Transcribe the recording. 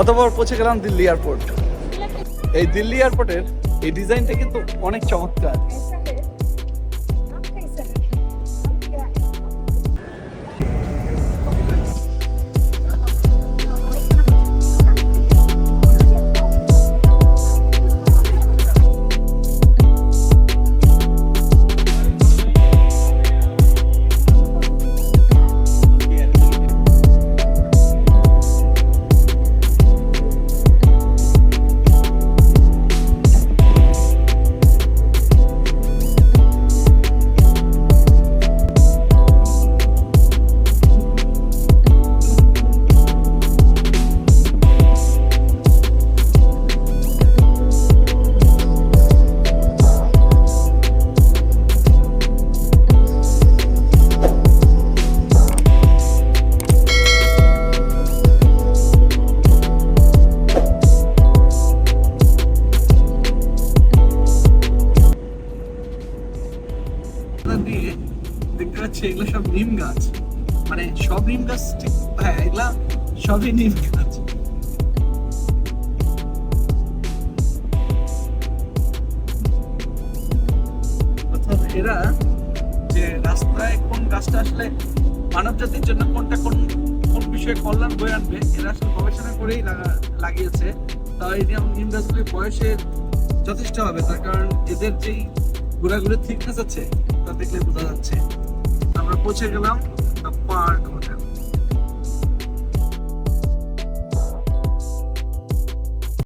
অতঃপর পৌঁছে গেলাম দিল্লি এয়ারপোর্ট। এই দিল্লি এয়ারপোর্টের এই ডিজাইনটা কিন্তু অনেক চমৎকার। দিয়ে দেখতে পাচ্ছি এগুলো সব নিম গাছ, মানে সব নিম গাছ ঠিক, হ্যাঁ এগুলা সবই নিম গাছ। অর্থাৎ এরা যে রাস্তায় কোন গাছটা আসলে মানব জাতির জন্য কোনটা কোন কোন বিষয়ে কল্যাণ বয়ে আনবে, এরা আসলে গবেষণা করেই লাগিয়েছে। তাই নিম গাছগুলির বয়সের যথেষ্ট হবে, তার কারণ এদের যেই গোড়াগুলির থিকনেস আছে তা দেখলে বোঝা যাচ্ছে। আমরা পৌঁছে গেলাম পার্ক